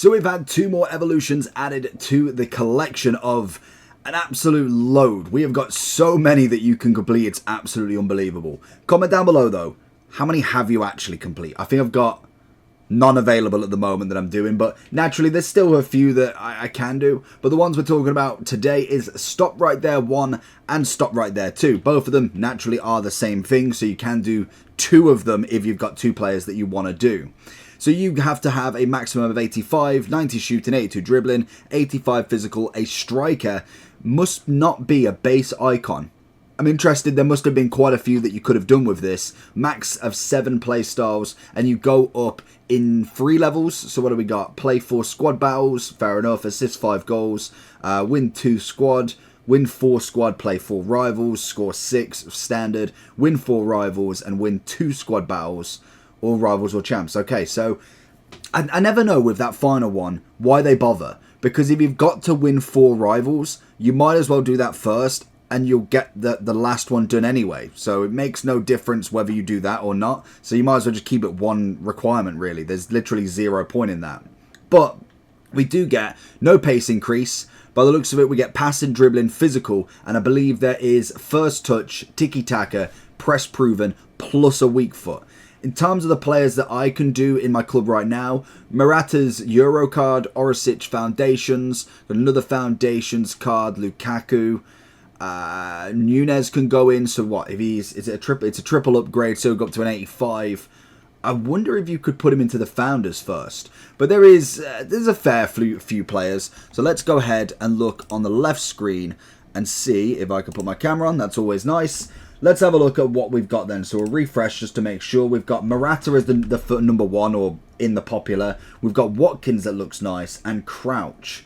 So we've had 2 more evolutions added to the collection of an absolute load. We have got so many that you can complete, it's absolutely unbelievable. Comment down below though, how many have you actually complete? I think I've got none available at the moment that I'm doing, but naturally there's still a few that I can do. But the ones we're talking about today is Stop Right There 1 and Stop Right There 2. Both of them naturally are the same thing, so you can do 2 of them if you've got 2 players that you want to do. So you have to have a maximum of 85, 90 shooting, 82 dribbling, 85 physical. A striker must not be a base icon. I'm interested, there must have been quite a few that you could have done with this. Max of 7 play styles, and you go up in 3 levels. So what do we got? Play 4 squad battles, fair enough. Assist 5 goals, win 2 squad, win 4 squad, play 4 rivals, score 6 standard, win 4 rivals, and win 2 squad battles, or rivals or champs. Okay, so I never know with that final one why they bother. Because if you've got to win 4 rivals, you might as well do that first, and you'll get the last one done anyway. So it makes no difference whether you do that or not. So you might as well just keep it one requirement, really. There's literally 0 point in that. But we do get no pace increase. By the looks of it, we get passing, dribbling, physical, and I believe there is first touch, tiki-taka, press proven, plus a weak foot. In terms of the players that I can do in my club right now, Morata's Euro card, Orisic Foundations, another Foundations card, Lukaku, Nunez can go in. So what if it's a triple upgrade, so go up to an 85. I wonder if you could put him into the Founders first, but there's a fair few players. So let's go ahead and look on the left screen and see if I can put my camera on. That's always nice. Let's have a look at what we've got then. So we'll refresh just to make sure. We've got Morata as the number 1 or in the popular. We've got Watkins that looks nice and Crouch.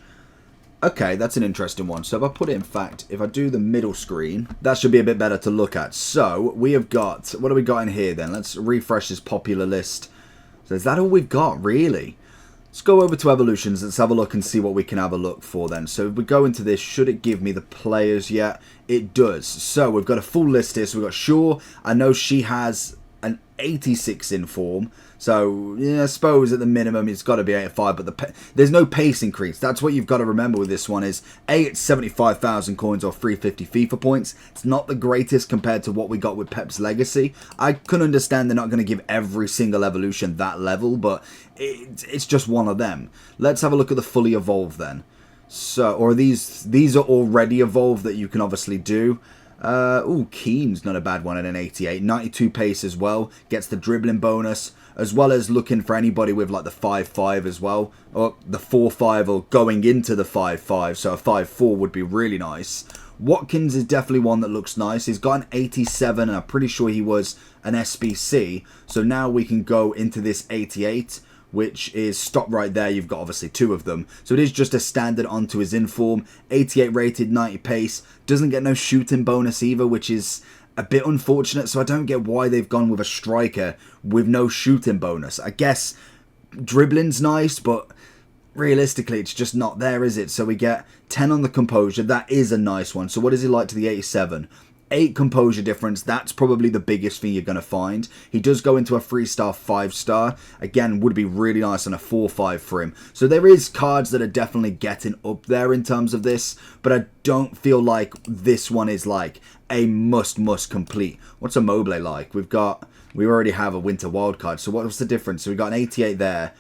Okay, that's an interesting one. So if I put it, in fact, if I do the middle screen, that should be a bit better to look at. So we have got, what do we got in here then? Let's refresh this popular list. So is that all we've got, really? Let's go over to evolutions. Let's have a look and see what we can have a look for then. So if we go into this, should it give me the players yet? It does. So we've got a full list here. So we've got Shaw. I know she has an 86 in form. So yeah, I suppose at the minimum it's got to be 85, but there's no pace increase. That's what you've got to remember with this one is, it's 75,000 coins or 350 FIFA points. It's not the greatest compared to what we got with Pep's Legacy. I can understand they're not going to give every single evolution that level, but it's just one of them. Let's have a look at the fully evolved then. So, or these are already evolved that you can obviously do. Keane's not a bad one at an 88. 92 pace as well. Gets the dribbling bonus. As well as looking for anybody with like the 5-5 as well. Or the 4-5 or going into the 5-5. So a 5-4 would be really nice. Watkins is definitely one that looks nice. He's got an 87 and I'm pretty sure he was an SBC. So now we can go into this 88. Which is Stop Right There. You've got obviously 2 of them. So it is just a standard onto his inform. 88 rated, 90 pace. Doesn't get no shooting bonus either, which is a bit unfortunate. So I don't get why they've gone with a striker with no shooting bonus. I guess dribbling's nice, but realistically it's just not there, is it? So we get 10 on the composure. That is a nice one. So what is he like to the 87? 8 composure difference. That's probably the biggest thing you're going to find. He does go into a 3-star, 5-star. Again, would be really nice on a 4-5 for him. So there is cards that are definitely getting up there in terms of this, but I don't feel like this one is like a must complete. What's a Mobley like? We already have a winter wild card. So what's the difference? So we've got an 88 there.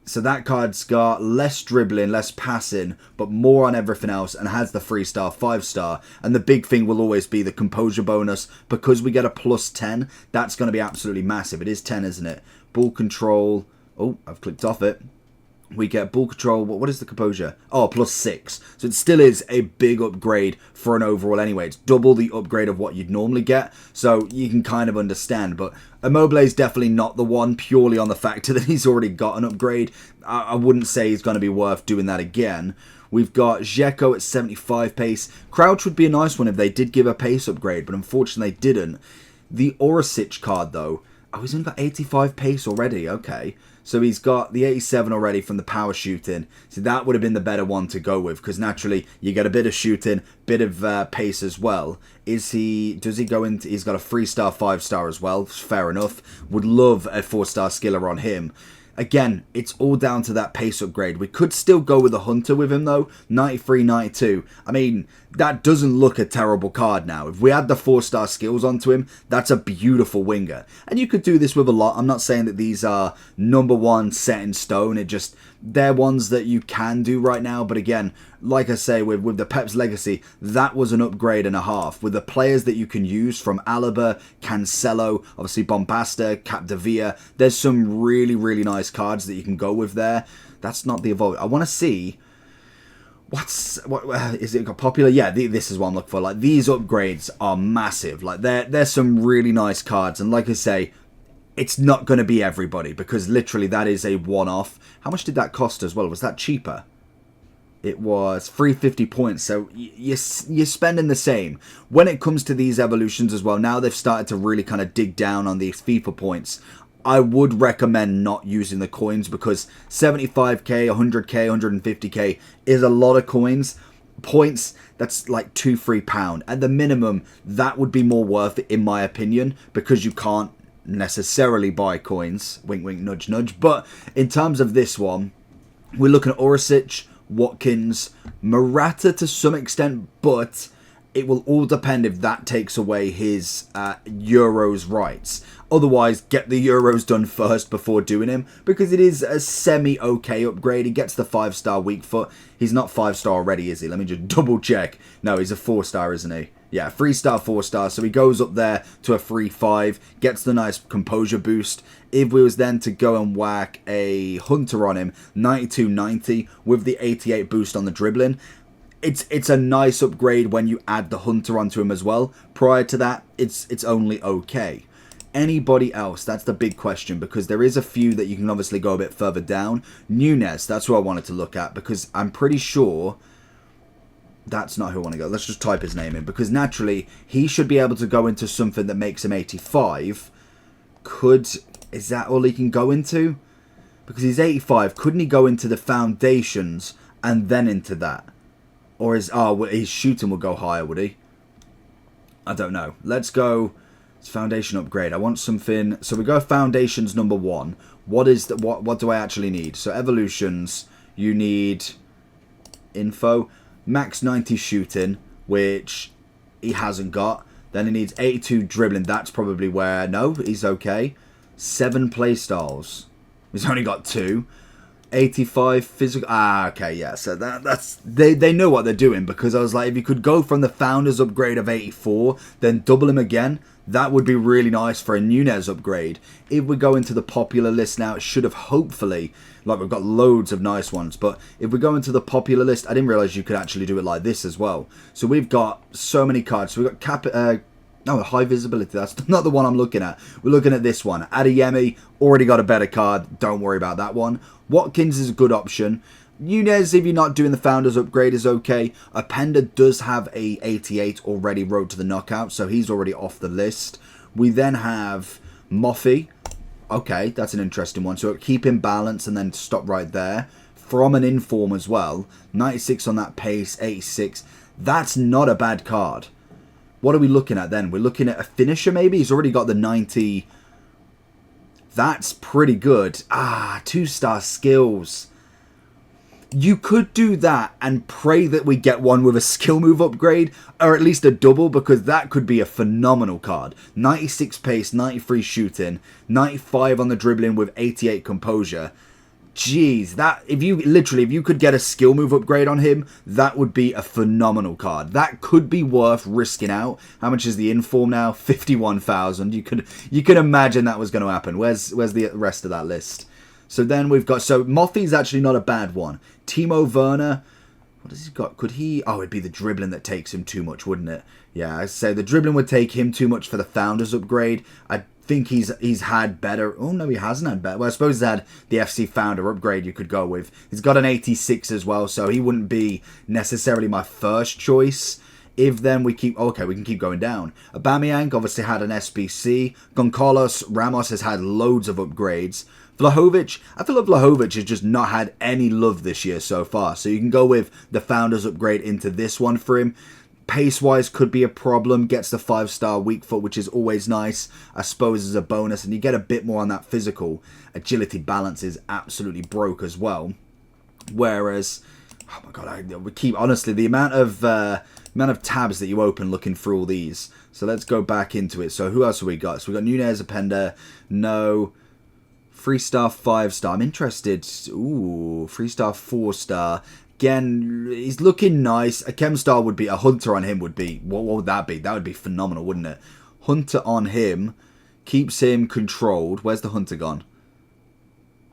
So that card's got less dribbling, less passing, but more on everything else and has the 3-star, 5-star. And the big thing will always be the composure bonus. Because we get a plus 10, that's going to be absolutely massive. It is 10, isn't it? Ball control. Oh, I've clicked off it. We get ball control. What is the composure? Oh, plus 6. So it still is a big upgrade for an overall anyway. It's double the upgrade of what you'd normally get. So you can kind of understand. But Immobile is definitely not the one purely on the factor that he's already got an upgrade. I wouldn't say he's going to be worth doing that again. We've got Dzeko at 75 pace. Crouch would be a nice one if they did give a pace upgrade. But unfortunately they didn't. The Orisic card though. Oh, he's only got 85 pace already. Okay. So he's got the 87 already from the power shooting. So that would have been the better one to go with. Because naturally, you get a bit of shooting, bit of pace as well. Does he go into... He's got a 3-star, 5-star as well. Fair enough. Would love a 4-star skiller on him. Again, it's all down to that pace upgrade. We could still go with a Hunter with him though. 93, 92. I mean, that doesn't look a terrible card now. If we add the 4-star skills onto him, that's a beautiful winger. And you could do this with a lot. I'm not saying that these are number one set in stone. They're ones that you can do right now. But again, like I say, with the Pep's Legacy, that was an upgrade and a half. With the players that you can use from Alaba, Cancelo, obviously Bombasta, Capdevia, there's some really, really nice cards that you can go with there. That's not the evolve. I want to see what is it got popular? Yeah, this is what I'm looking for. Like, these upgrades are massive. Like, there's some really nice cards, and like I say, it's not going to be everybody because literally that is a one-off. How much did that cost as well? Was that cheaper? It was 350 points, so you're spending the same. When it comes to these evolutions as well, now they've started to really kind of dig down on these FIFA points. I would recommend not using the coins because 75k, 100k, 150k is a lot of coins. Points, that's like £2-3. At the minimum, that would be more worth it in my opinion because you can't necessarily buy coins. Wink, wink, nudge, nudge. But in terms of this one, we're looking at Orisic, Watkins, Morata to some extent, but it will all depend if that takes away his Euros rights. Otherwise, get the Euros done first before doing him, because it is a semi-okay upgrade. He gets the 5-star weak foot. He's not 5-star already, is he? Let me just double check. No, he's a 4-star, isn't he? Yeah, 3-star, 4-star. So he goes up there to a 3-5, gets the nice composure boost. If we was then to go and whack a Hunter on him, 92-90 with the 88 boost on the dribbling, it's a nice upgrade when you add the Hunter onto him as well. Prior to that, it's only okay. Anybody else? That's the big question, because there is a few that you can obviously go a bit further down. Nunez, that's who I wanted to look at, because I'm pretty sure that's not who I want to go. Let's just type his name in, because naturally he should be able to go into something that makes him 85. Is that all he can go into? Because he's 85. Couldn't he go into the foundations and then into that? Or his shooting would go higher, would he? I don't know. Let's go foundation upgrade. I want something. So we go foundations number 1. What do I actually need? So evolutions, you need info, max 90 shooting, which he hasn't got. Then he needs 82 dribbling. That's probably where, no, he's okay. 7 play styles. He's only got 2. 85 physical. Okay, yeah. So that's they know what they're doing, because I was like, if you could go from the founders upgrade of 84, then double him again, that would be really nice for a Nunez upgrade. If we go into the popular list now, it should have hopefully, like, we've got loads of nice ones, but if we go into the popular list, I didn't realize you could actually do it like this as well. So we've got so many cards. So we've got high visibility. That's not the one I'm looking at. We're looking at this one. Adeyemi, already got a better card. Don't worry about that one. Watkins is a good option. Nunez, if you're not doing the Founders upgrade, is okay. Openda does have a 88 already, road to the knockout, so he's already off the list. We then have Moffy. Okay, that's an interesting one. So keep him balanced and then stop right there. From an inform as well. 96 on that pace, 86. That's not a bad card. What are we looking at then? We're looking at a finisher maybe? He's already got the 90. That's pretty good. 2-star skills. You could do that and pray that we get one with a skill move upgrade, or at least a double, because that could be a phenomenal card. 96 pace, 93 shooting, 95 on the dribbling with 88 composure. Jeez, if you could get a skill move upgrade on him, that would be a phenomenal card. That could be worth risking out. How much is the inform now? 51,000. You could imagine that was going to happen. Where's the rest of that list? So then we've got, so Moffy's actually not a bad one. Timo Werner, what has he got? Could he, it'd be the dribbling that takes him too much, wouldn't it? Yeah, I'd say the dribbling would take him too much for the Founders upgrade. I think he's had better. Oh, no, he hasn't had better. Well, I suppose he's had the FC Founder upgrade you could go with. He's got an 86 as well, so he wouldn't be necessarily my first choice. If then we keep, we can keep going down. Aubameyang obviously had an SBC. Gonçalves Ramos has had loads of upgrades. Vlahovic, I feel like Vlahovic has just not had any love this year so far. So you can go with the Founders upgrade into this one for him. Pace-wise could be a problem. Gets the 5-star weak foot, which is always nice, I suppose, as a bonus. And you get a bit more on that physical. Agility balance is absolutely broke as well. Whereas, oh my god, we keep, honestly, the amount of tabs that you open looking through all these. So let's go back into it. So who else have we got? So we got Nunez, Openda, no. 3-star, 5-star. I'm interested. Ooh, 3-star, 4-star. Again, he's looking nice. A chem star would be, a hunter on him would be, what would that be? That would be phenomenal, wouldn't it? Hunter on him keeps him controlled. Where's the hunter gone?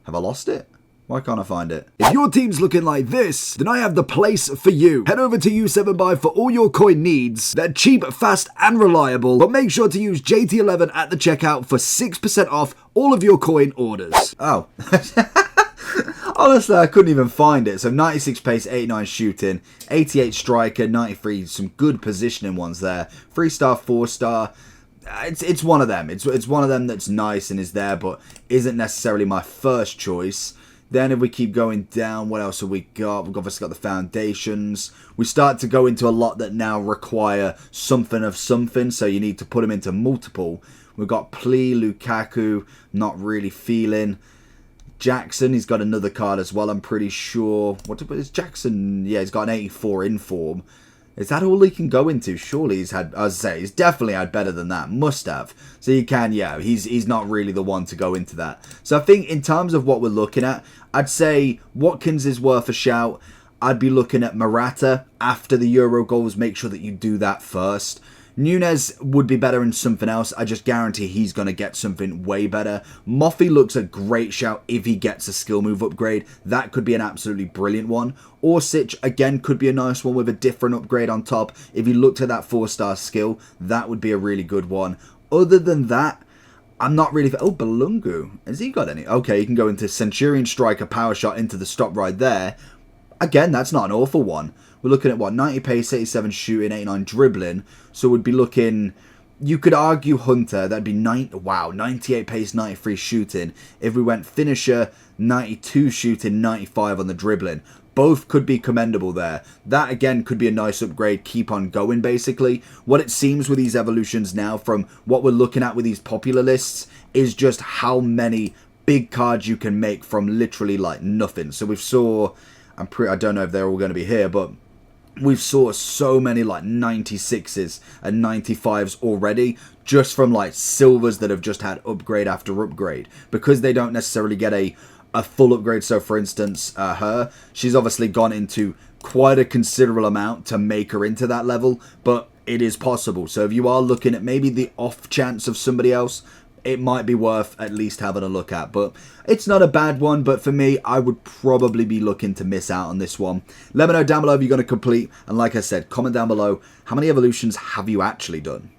Have I lost it? Why can't I find it? If your team's looking like this, then I have the place for you. Head over to U7Buy for all your coin needs. They're cheap, fast, and reliable, but make sure to use JT11 at the checkout for 6% off all of your coin orders. Oh. Honestly, I couldn't even find it. So 96 pace, 89 shooting, 88 striker, 93, some good positioning ones there. 3-star, 4-star. It's one of them. It's one of them that's nice and is there, but isn't necessarily my first choice. Then if we keep going down, what else have we got? We've obviously got the foundations. We start to go into a lot that now require something of something, so you need to put them into multiple. We've got Plee, Lukaku, not really feeling. Jackson, he's got another card as well, I'm pretty sure. What is Jackson? Yeah, he's got an 84 in form. Is that all he can go into? Surely he's had, as I say, he's definitely had better than that. Must have. So you can, yeah, he's not really the one to go into that. So I think in terms of what we're looking at, I'd say Watkins is worth a shout. I'd be looking at Morata after the Euro goals. Make sure that you do that first. Nunez would be better in something else. I just guarantee he's going to get something way better. Moffy looks a great shout if he gets a skill move upgrade. That could be an absolutely brilliant one. Orsic, again, could be a nice one with a different upgrade on top. If you looked at that 4-star skill, that would be a really good one. Other than that, I'm not really... Oh, Balungu. Has he got any? Okay, you can go into Centurion Striker, Power Shot into the stop right there. Again, that's not an awful one. We're looking at, what, 90 pace, 87 shooting, 89 dribbling. So we'd be looking... You could argue Hunter, that'd be 98 pace, 93 shooting. If we went Finisher, 92 shooting, 95 on the dribbling. Both could be commendable there. That, again, could be a nice upgrade. Keep on going, basically. What it seems with these evolutions now, from what we're looking at with these popular lists, is just how many big cards you can make from literally, like, nothing. So we've saw... I don't know if they're all going to be here, but... We've saw so many like 96s and 95s already just from like silvers that have just had upgrade after upgrade because they don't necessarily get a full upgrade. So for instance, she's obviously gone into quite a considerable amount to make her into that level, but it is possible. So if you are looking at maybe the off chance of somebody else, it might be worth at least having a look at. But it's not a bad one, but for me, I would probably be looking to miss out on this one. Let me know down below if you're going to complete, and like I said, comment down below, how many evolutions have you actually done?